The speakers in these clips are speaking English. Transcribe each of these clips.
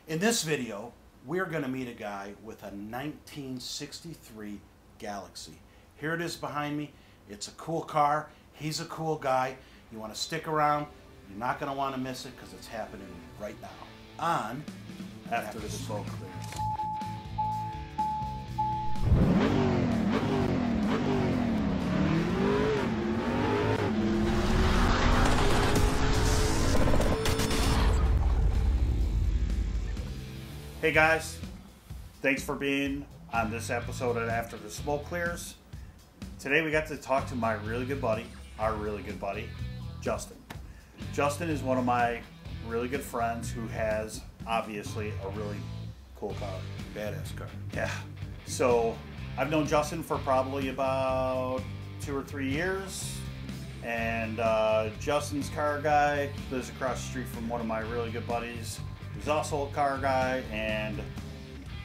In this video, we're going to meet a guy with a 1963 Galaxie. Here it is behind me. It's a cool car. He's a cool guy. You want to stick around. You're not going to want to miss it because it's happening right now on After the Smoke Clears. Hey guys, thanks for being on this episode of After the Smoke Clears. Today we got to talk to my really good buddy, Justin. Justin is one of my really good friends who has obviously a really cool car. Badass car. Yeah. So I've known Justin for probably about 2 or 3 years. And Justin's car guy lives across the street from one of my really good buddies. He's also a car guy, and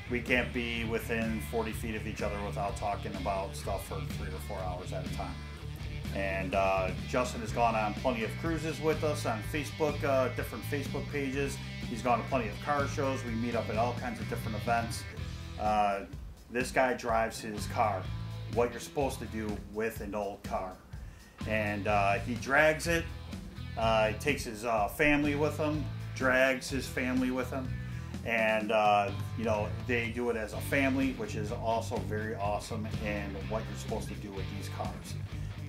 we can't be within 40 feet of each other without talking about stuff for 3 or 4 hours at a time. And Justin has gone on plenty of cruises with us on Facebook, different Facebook pages. He's gone to plenty of car shows. We meet up at all kinds of different events. This guy drives his car, what you're supposed to do with an old car. And he drags it, he takes his family with him, drags his family with him, and you know, they do it as a family, which is also very awesome in what you're supposed to do with these cars.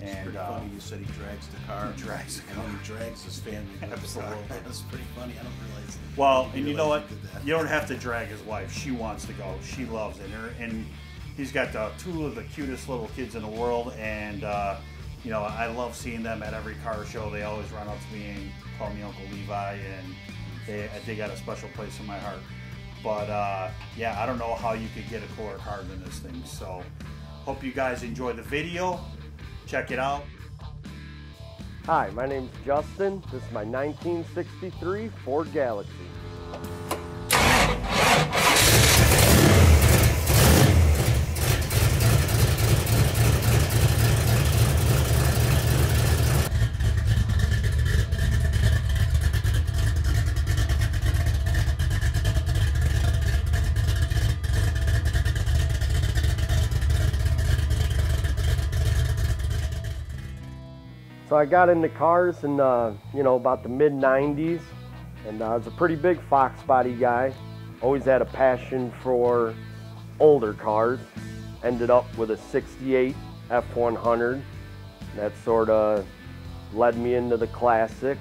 And it's pretty funny you said he drags the car. He drags the car. And then he drags his family with Absolutely. the car. That's pretty funny. I don't realize. Well, and you know what? You don't have to drag his wife. She wants to go. She loves it. And he's got two of the cutest little kids in the world, and you know, I love seeing them at every car show. They always run up to me and call me Uncle Levi, and they got a special place in my heart. But yeah, I don't know how you could get a cooler car than this thing. So hope you guys enjoy the video. Check it out. Hi, my name's Justin. This is my 1963 Ford Galaxie. So I got into cars in, you know, about the mid-90s, and I was a pretty big Fox body guy. Always had a passion for older cars. Ended up with a 68 F100. That sort of led me into the classics.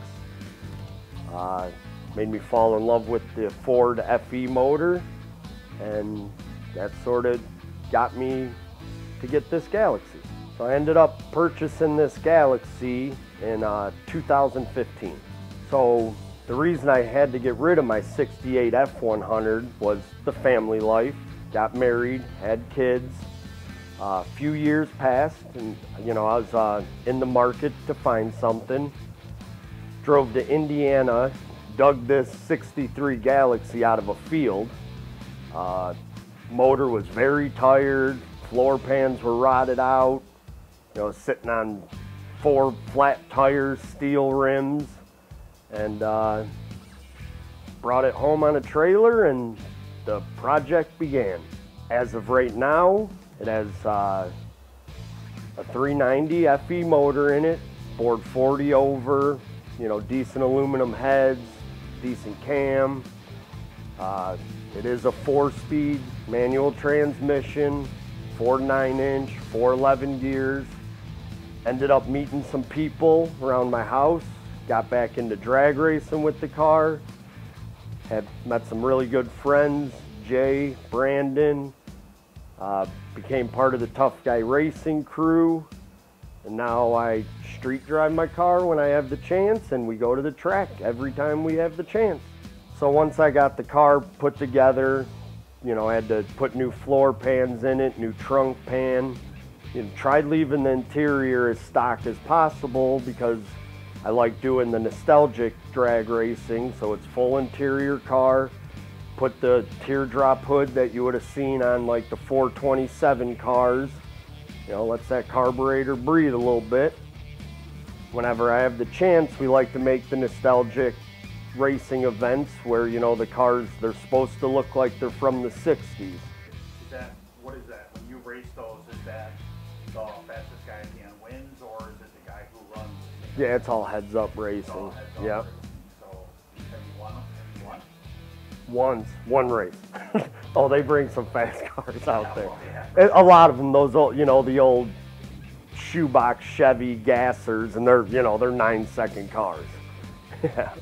Made me fall in love with the Ford FE motor, and that sort of got me to get this Galaxie. So I ended up purchasing this Galaxie in 2015. So the reason I had to get rid of my 68 F100 was the family life. Got married, had kids. A few years passed, and you know, I was in the market to find something. Drove to Indiana, dug this 63 Galaxie out of a field. Motor was very tired, floor pans were rotted out. You know, sitting on 4 flat tires, steel rims, and brought it home on a trailer, and the project began. As of right now, it has a 390 FE motor in it, bored 40 over, you know, decent aluminum heads, decent cam. It is a 4-speed manual transmission, 4 9-inch, 4 11 gears. Ended up meeting some people around my house, got back into drag racing with the car, had met some really good friends, Jay, Brandon, became part of the Tough Guy Racing crew, and now I street drive my car when I have the chance, and we go to the track every time we have the chance. So once I got the car put together, you know, I had to put new floor pans in it, new trunk pan. You know, tried leaving the interior as stock as possible because I like doing the nostalgic drag racing, so it's full interior car. Put the teardrop hood that you would have seen on like the 427 cars. You know, lets that carburetor breathe a little bit. Whenever I have the chance, we like to make the nostalgic racing events where, you know, the cars, they're supposed to look like they're from the 60s. What is that? When you race those, is that the fastest guy at the end wins, or is it the guy who runs? Yeah, it's all heads up racing. Yeah. So have you won? One race. Oh, they bring some fast cars out there. Well, yeah. A lot of them, those old, you know, the old shoebox Chevy gassers, and they're, you know, they're 9-second cars. Yeah.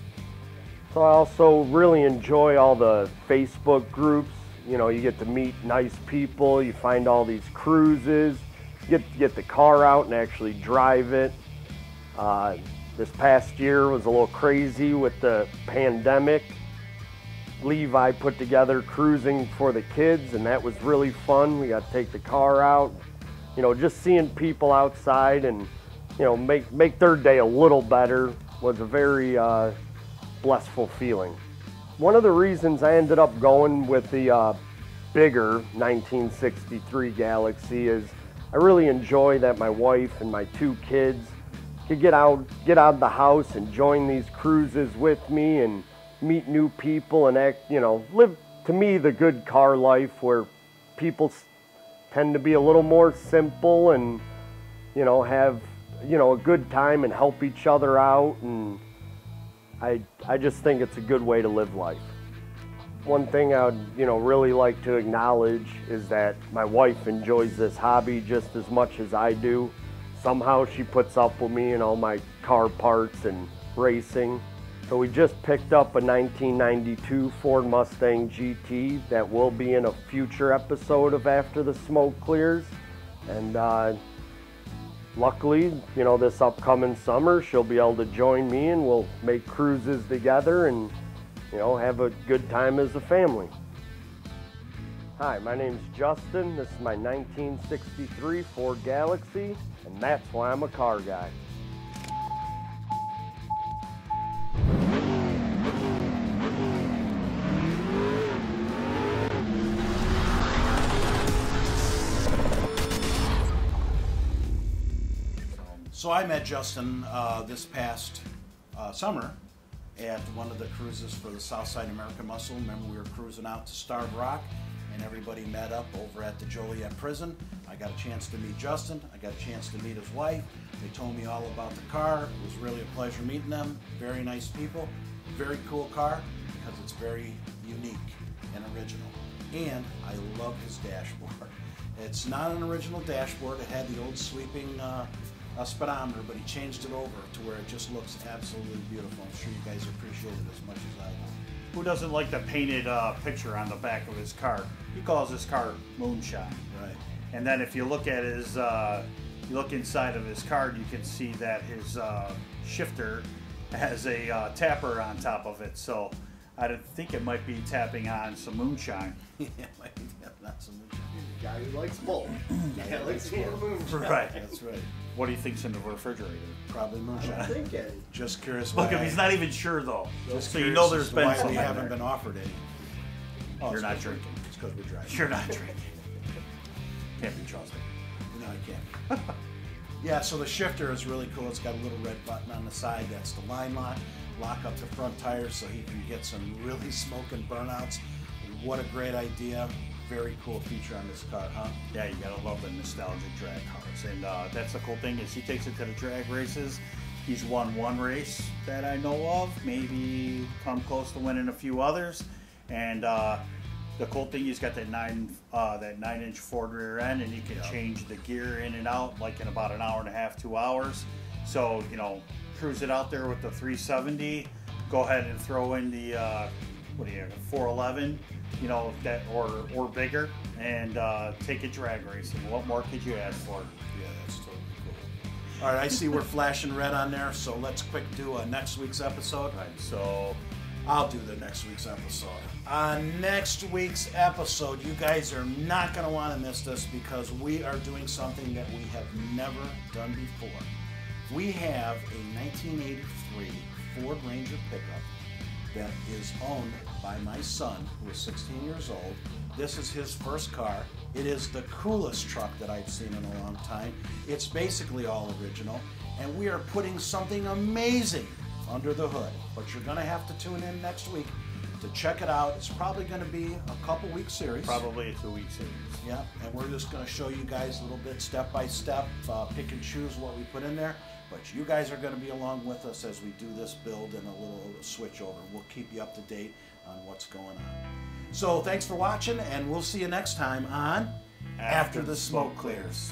So I also really enjoy all the Facebook groups. You know, you get to meet nice people, you find all these cruises, you get the car out and actually drive it. This past year was a little crazy with the pandemic. Levi put together cruising for the kids, and that was really fun. We got to take the car out, you know, just seeing people outside and, you know, make their day a little better was a very blissful feeling. One of the reasons I ended up going with the bigger 1963 Galaxie is I really enjoy that my wife and my 2 kids could get out of the house and join these cruises with me and meet new people and act, you know, live, to me, the good car life where people tend to be a little more simple and, you know, have, you know, a good time and help each other out, and I just think it's a good way to live life. One thing I would, you know, really like to acknowledge is that my wife enjoys this hobby just as much as I do. Somehow she puts up with me and all my car parts and racing. So we just picked up a 1992 Ford Mustang GT that will be in a future episode of After the Smoke Clears. And luckily, you know, this upcoming summer, she'll be able to join me and we'll make cruises together and, you know, have a good time as a family. Hi, my name's Justin. This is my 1963 Ford Galaxie, and that's why I'm a car guy. So I met Justin this past summer at one of the cruises for the Southside American Muscle. Remember, we were cruising out to Starved Rock, and everybody met up over at the Joliet prison. I got a chance to meet Justin. I got a chance to meet his wife. They told me all about the car. It was really a pleasure meeting them. Very nice people. Very cool car because it's very unique and original. And I love his dashboard. It's not an original dashboard. It had the old sweeping speedometer, but he changed it over to where it just looks absolutely beautiful. I'm sure you guys appreciate it as much as I do. Who doesn't like the painted picture on the back of his car? He calls his car Moonshine. Right. And then if you look at his, you look inside of his car, you can see that his shifter has a tapper on top of it. So I think it might be tapping on some moonshine. Yeah, it might be tapping on some moonshine. The guy who likes both. Galaxie and Moonshine. Right. That's right. What do you think's in the refrigerator? Probably moonshine. I'm thinking. Just curious Look, why. if he's not even sure though. Just So you curious know as there's to been why some we in haven't there. been offered any. Oh, You're it's not 'cause drinking. It's because we're driving. You're not drinking. Can't be trusted. No, I can't. Yeah, so the shifter is really cool. It's got a little red button on the side. That's the line lock. Lock up the front tires so he can get some really smoking burnouts. What a great idea. Very cool feature on this car, huh? Yeah, you gotta love the nostalgic drag cars. And that's the cool thing is he takes it to the drag races. He's won one race that I know of, maybe come close to winning a few others. And the cool thing, he's got that 9-inch Ford rear end, and you can change the gear in and out like in about an hour and a half, 2 hours. So, you know, cruise it out there with the 370. Go ahead and throw in the 411, you know, that or bigger, and take it drag racing. What more could you ask for? Yeah, that's totally cool. All right, I see we're flashing red on there, so let's quick do next week's episode. Right, so I'll do the next week's episode. On next week's episode, you guys are not going to want to miss this because we are doing something that we have never done before. We have a 1983 Ford Ranger pickup that is owned by my son, who is 16 years old. This is his first car. It is the coolest truck that I've seen in a long time. It's basically all original, and we are putting something amazing under the hood. But you're going to have to tune in next week to check it out. It's probably going to be a couple week series. Probably a 2-week series. Yeah, and we're just going to show you guys a little bit step by step, pick and choose what we put in there. But you guys are going to be along with us as we do this build and a little switch over. We'll keep you up to date on what's going on. So thanks for watching, and we'll see you next time on After the Smoke Clears.